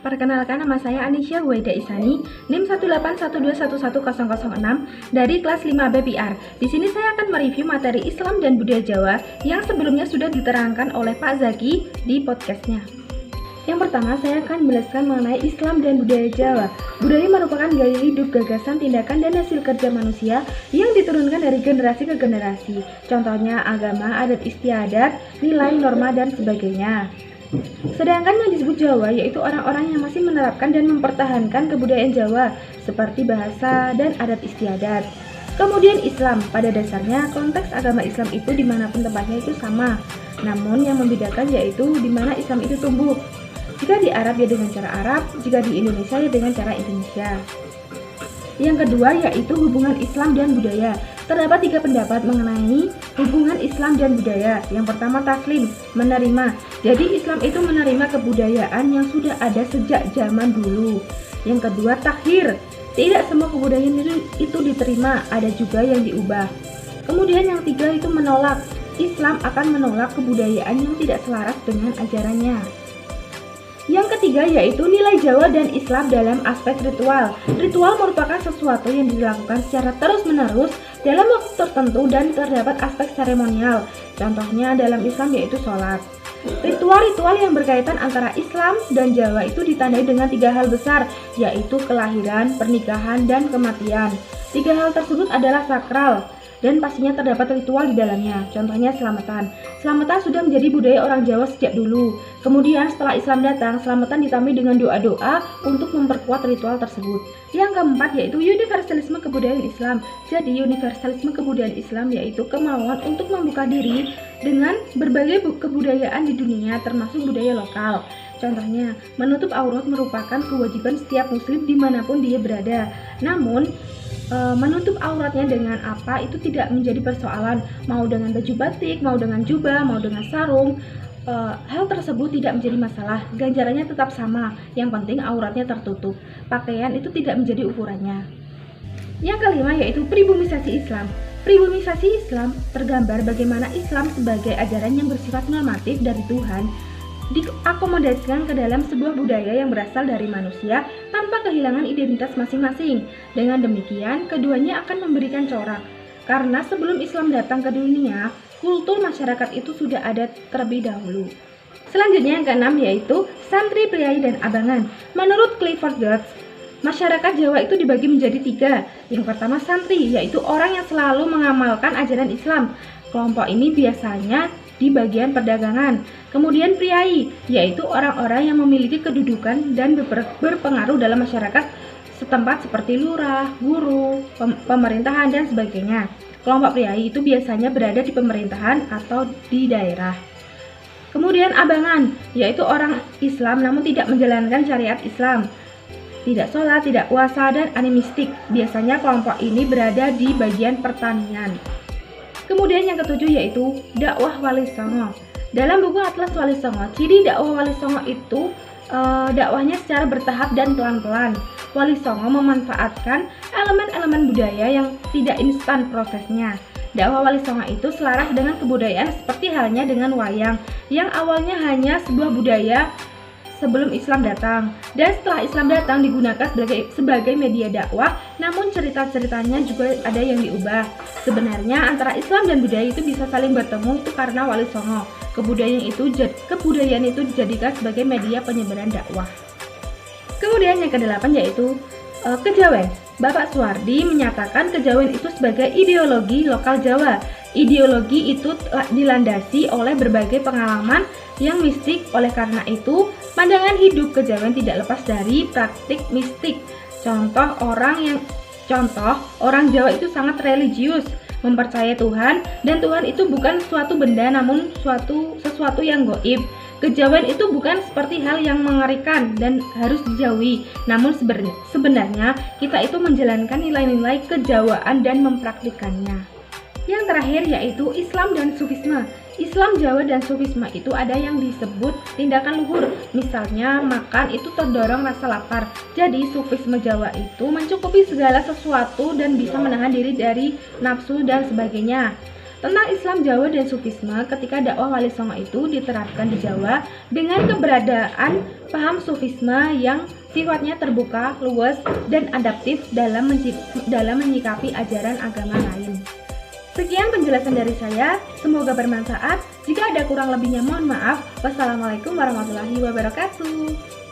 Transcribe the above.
Perkenalkan, nama saya Anisya Huwaida Isani, NIM 181211006 dari kelas 5 BPR. Di sini saya akan mereview materi Islam dan Budaya Jawa yang sebelumnya sudah diterangkan oleh Pak Zaki di podcastnya. Yang pertama, saya akan menjelaskan mengenai Islam dan Budaya Jawa. Budaya merupakan gaya hidup, gagasan, tindakan, dan hasil kerja manusia yang diturunkan dari generasi ke generasi. Contohnya agama, adat istiadat, nilai, norma, dan sebagainya. Sedangkan yang disebut Jawa yaitu orang-orang yang masih menerapkan dan mempertahankan kebudayaan Jawa seperti bahasa dan adat istiadat. Kemudian Islam, pada dasarnya konteks agama Islam itu dimanapun tempatnya itu sama. Namun yang membedakan yaitu di mana Islam itu tumbuh. Jika di Arab ya dengan cara Arab, jika di Indonesia ya dengan cara Indonesia. Yang kedua yaitu hubungan Islam dan budaya. Terdapat 3 pendapat mengenai hubungan Islam dan budaya. Yang pertama taslim, menerima. Jadi Islam itu menerima kebudayaan yang sudah ada sejak zaman dulu. Yang kedua takhir, tidak semua kebudayaan itu diterima, ada juga yang diubah. Kemudian yang ketiga itu menolak. Islam akan menolak kebudayaan yang tidak selaras dengan ajarannya. Yang ketiga yaitu nilai Jawa dan Islam dalam aspek ritual. Ritual merupakan sesuatu yang dilakukan secara terus-menerus dalam waktu tertentu dan terdapat aspek seremonial. Contohnya dalam Islam yaitu sholat. Ritual-ritual yang berkaitan antara Islam dan Jawa itu ditandai dengan 3 hal besar, yaitu kelahiran, pernikahan, dan kematian. 3 hal tersebut adalah sakral dan pastinya terdapat ritual di dalamnya. Contohnya selamatan. Selamatan sudah menjadi budaya orang Jawa sejak dulu. Kemudian setelah Islam datang, selamatan ditambahi dengan doa-doa untuk memperkuat ritual tersebut. Yang keempat yaitu universalisme kebudayaan Islam. Jadi universalisme kebudayaan Islam yaitu kemauan untuk membuka diri dengan berbagai kebudayaan di dunia termasuk budaya lokal. Contohnya, menutup aurat merupakan kewajiban setiap muslim dimanapun dia berada. Namun menutup auratnya dengan apa itu tidak menjadi persoalan, mau dengan baju batik, mau dengan jubah, mau dengan sarung, hal tersebut tidak menjadi masalah, ganjarannya tetap sama, yang penting auratnya tertutup, pakaian itu tidak menjadi ukurannya. Yang kelima yaitu pribumisasi Islam. Pribumisasi Islam tergambar bagaimana Islam sebagai ajaran yang bersifat normatif dari Tuhan diakomodasikan ke dalam sebuah budaya yang berasal dari manusia tanpa kehilangan identitas masing-masing. Dengan demikian, keduanya akan memberikan corak. Karena sebelum Islam datang ke dunia, kultur masyarakat itu sudah ada terlebih dahulu. Selanjutnya yang keenam yaitu santri, priai, dan abangan. Menurut Clifford Geertz, masyarakat Jawa itu dibagi menjadi 3. Yang pertama santri, yaitu orang yang selalu mengamalkan ajaran Islam. Kelompok ini biasanya di bagian perdagangan. Kemudian priai, yaitu orang-orang yang memiliki kedudukan dan berpengaruh dalam masyarakat setempat seperti lurah, guru, pemerintahan, dan sebagainya. Kelompok priai itu biasanya berada di pemerintahan atau di daerah. Kemudian abangan, yaitu orang Islam namun tidak menjalankan syariat Islam. Tidak sholat, tidak puasa, dan animistik. Biasanya kelompok ini berada di bagian pertanian. Kemudian yang ketujuh yaitu dakwah Wali Songo. Dalam buku Atlas Wali Songo, ciri dakwah Wali Songo itu dakwahnya secara bertahap dan pelan-pelan. Wali Songo memanfaatkan elemen-elemen budaya yang tidak instan prosesnya. Dakwah Wali Songo itu selaras dengan kebudayaan seperti halnya dengan wayang yang awalnya hanya sebuah budaya sebelum Islam datang, dan setelah Islam datang digunakan sebagai media dakwah, namun cerita-ceritanya juga ada yang diubah. Sebenarnya antara Islam dan budaya itu bisa saling bertemu itu karena Wali Songo. Kebudayaan itu dijadikan sebagai media penyebaran dakwah. Kemudian yang ke-8 yaitu kejawen. Bapak Suwardi menyatakan kejawen itu sebagai ideologi lokal Jawa. Ideologi itu dilandasi oleh berbagai pengalaman yang mistik. Oleh karena itu, pandangan hidup kejawen tidak lepas dari praktik mistik. Contoh orang Jawa itu sangat religius, mempercayai Tuhan, dan Tuhan itu bukan suatu benda namun sesuatu yang gaib. Kejawen itu bukan seperti hal yang mengerikan dan harus dijauhi, namun sebenarnya kita itu menjalankan nilai-nilai kejawaan dan mempraktikannya. Yang terakhir yaitu Islam dan Sufisme. Islam Jawa dan Sufisme itu ada yang disebut tindakan luhur. Misalnya makan itu terdorong rasa lapar. Jadi Sufisme Jawa itu mencukupi segala sesuatu dan bisa menahan diri dari nafsu dan sebagainya. tentang Islam Jawa dan Sufisme ketika dakwah Wali Songo itu diterapkan di Jawa dengan keberadaan paham Sufisme yang sifatnya terbuka, luas, dan adaptif dalam menyikapi ajaran agama lain. Sekian penjelasan dari saya, semoga bermanfaat. Jika ada kurang lebihnya mohon maaf. Wassalamualaikum warahmatullahi wabarakatuh.